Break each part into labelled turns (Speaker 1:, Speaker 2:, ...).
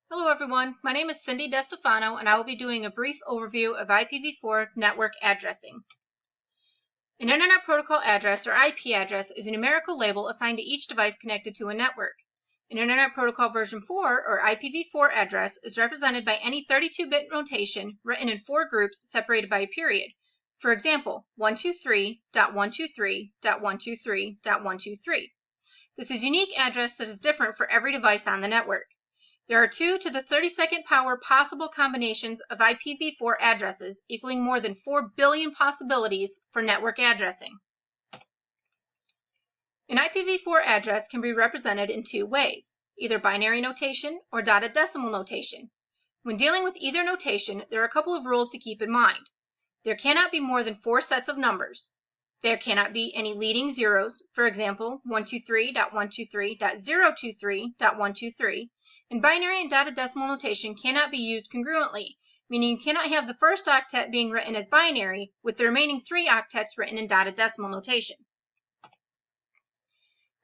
Speaker 1: Hello everyone, my name is Cindi Destefano and I will be doing a brief overview of IPv4 network addressing. An Internet Protocol address, or IP address, is a numerical label assigned to each device connected to a network. An Internet Protocol version 4, or IPv4 address, is represented by any 32-bit notation written in 4 groups separated by a period. For example, 123.123.123.123. This is a unique address that is different for every device on the network. There are 2 to the 32nd power possible combinations of IPv4 addresses, equaling more than 4 billion possibilities for network addressing. An IPv4 address can be represented in 2 ways, either binary notation or dotted decimal notation. When dealing with either notation, there are a couple of rules to keep in mind. There cannot be more than 4 sets of numbers. There cannot be any leading zeros, for example, 123.123.023.123. And binary and dotted decimal notation cannot be used congruently, meaning you cannot have the first octet being written as binary with the remaining 3 octets written in dotted decimal notation.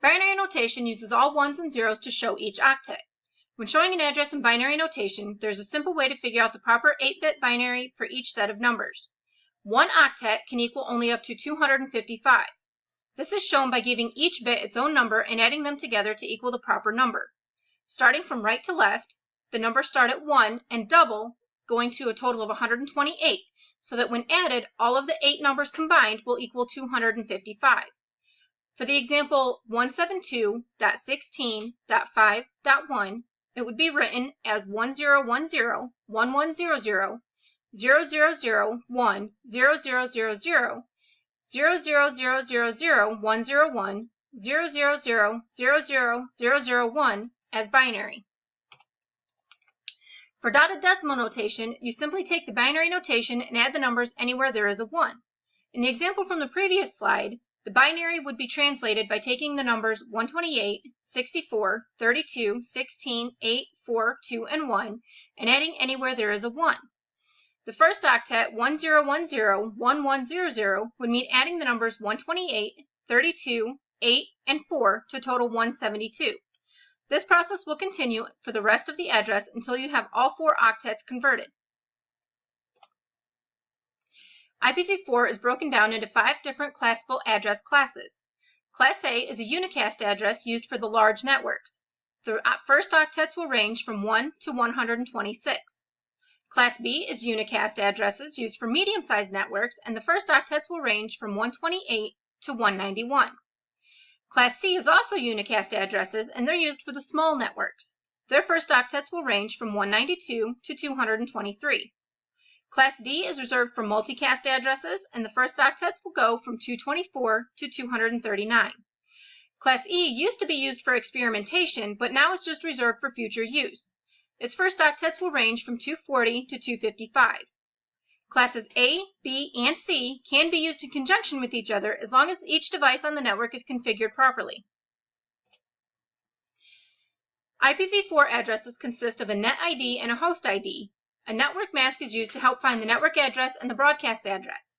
Speaker 1: Binary notation uses all ones and zeros to show each octet. When showing an address in binary notation, there's a simple way to figure out the proper 8-bit binary for each set of numbers. One octet can equal only up to 255. This is shown by giving each bit its own number and adding them together to equal the proper number. Starting from right to left, the numbers start at 1 and double, going to a total of 128, so that when added, all of the 8 numbers combined will equal 255. For the example 172.16.5.1, it would be written as 10101100 0001 0000 0000101 0000001 as binary. For dotted decimal notation, you simply take the binary notation and add the numbers anywhere there is a 1. In the example from the previous slide, the binary would be translated by taking the numbers 128, 64, 32, 16, 8, 4, 2, and 1, and adding anywhere there is a 1. The first octet, 10101100, would mean adding the numbers 128, 32, 8, and 4 to total 172. This process will continue for the rest of the address until you have all 4 octets converted. IPv4 is broken down into 5 different classical address classes. Class A is a unicast address used for the large networks. The first octets will range from 1 to 126. Class B is unicast addresses used for medium-sized networks, and the first octets will range from 128 to 191. Class C is also unicast addresses, and they're used for the small networks. Their first octets will range from 192 to 223. Class D is reserved for multicast addresses, and the first octets will go from 224 to 239. Class E used to be used for experimentation, but now is just reserved for future use. Its first octets will range from 240 to 255. Classes A, B, and C can be used in conjunction with each other as long as each device on the network is configured properly. IPv4 addresses consist of a net ID and a host ID. A network mask is used to help find the network address and the broadcast address.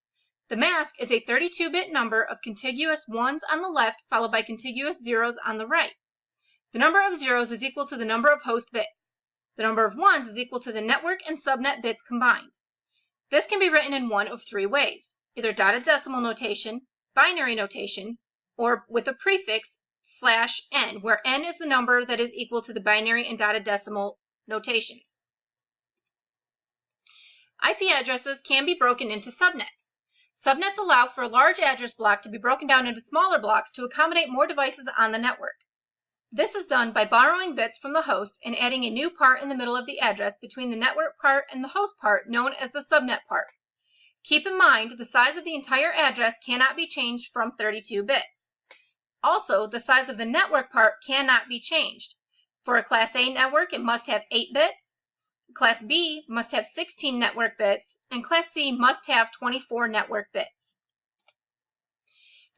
Speaker 1: The mask is a 32-bit number of contiguous ones on the left followed by contiguous zeros on the right. The number of zeros is equal to the number of host bits. The number of ones is equal to the network and subnet bits combined. This can be written in one of 3 ways, either dotted decimal notation, binary notation, or with a prefix /n, where n is the number that is equal to the binary and dotted decimal notations. IP addresses can be broken into subnets. Subnets allow for a large address block to be broken down into smaller blocks to accommodate more devices on the network. This is done by borrowing bits from the host and adding a new part in the middle of the address between the network part and the host part, known as the subnet part. Keep in mind, the size of the entire address cannot be changed from 32 bits. Also, the size of the network part cannot be changed. For a Class A network, it must have 8 bits. Class B must have 16 network bits, and Class C must have 24 network bits.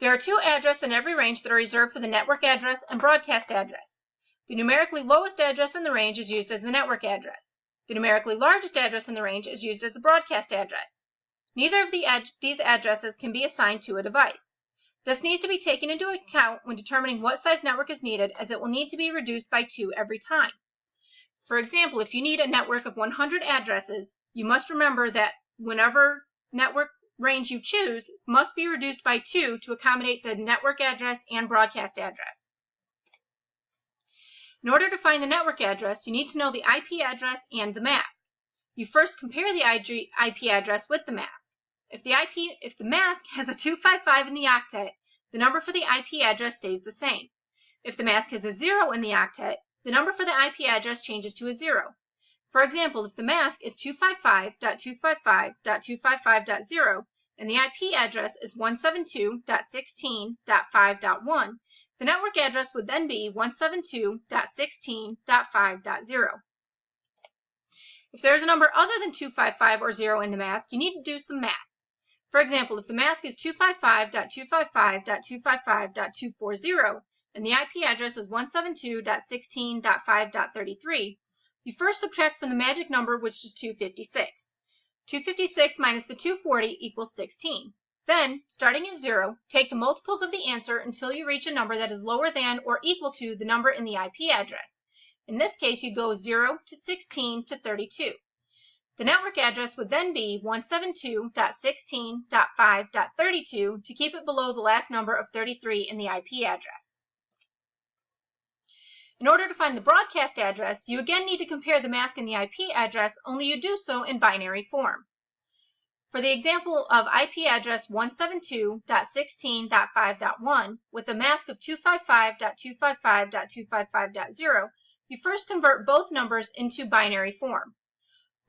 Speaker 1: There are 2 addresses in every range that are reserved for the network address and broadcast address. The numerically lowest address in the range is used as the network address. The numerically largest address in the range is used as the broadcast address. Neither of these addresses can be assigned to a device. This needs to be taken into account when determining what size network is needed, as it will need to be reduced by 2 every time. For example, if you need a network of 100 addresses, you must remember that whenever network range you choose must be reduced by 2 to accommodate the network address and broadcast address. In order to find the network address, you need to know the IP address and the mask. You first compare the IP address with the mask. If the mask has a 255 in the octet, the number for the IP address stays the same. If the mask has a 0 in the octet, the number for the IP address changes to a 0. For example, if the mask is 255.255.255.0 and the IP address is 172.16.5.1, the network address would then be 172.16.5.0. If there is a number other than 255 or 0 in the mask, you need to do some math. For example, if the mask is 255.255.255.240 and the IP address is 172.16.5.33, you first subtract from the magic number, which is 256. 256 minus the 240 equals 16. Then, starting at 0, take the multiples of the answer until you reach a number that is lower than or equal to the number in the IP address. In this case, you go 0 to 16 to 32. The network address would then be 172.16.5.32 to keep it below the last number of 33 in the IP address. In order to find the broadcast address, you again need to compare the mask and the IP address, only you do so in binary form. For the example of IP address 172.16.5.1 with a mask of 255.255.255.0, you first convert both numbers into binary form.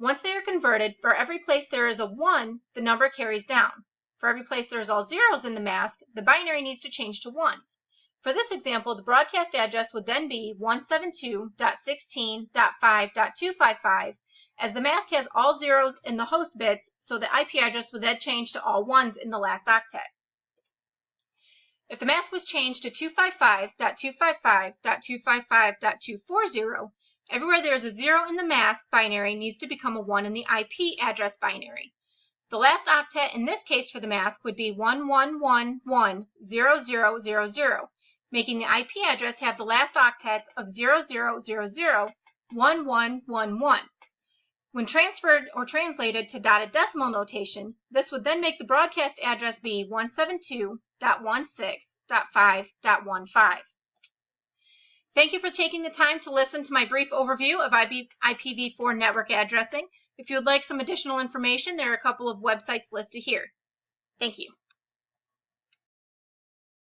Speaker 1: Once they are converted, for every place there is a 1, the number carries down. For every place there is all zeros in the mask, the binary needs to change to 1s. For this example, the broadcast address would then be 172.16.5.255, as the mask has all zeros in the host bits, so the IP address would then change to all 1s in the last octet. If the mask was changed to 255.255.255.240, everywhere there is a 0 in the mask binary needs to become a 1 in the IP address binary. The last octet in this case for the mask would be 11110000, making the IP address have the last octets of 00001111. When transferred or translated to dotted decimal notation, this would then make the broadcast address be 172.16.5.15. Thank you for taking the time to listen to my brief overview of IPv4 network addressing. If you would like some additional information, there are a couple of websites listed here. Thank you.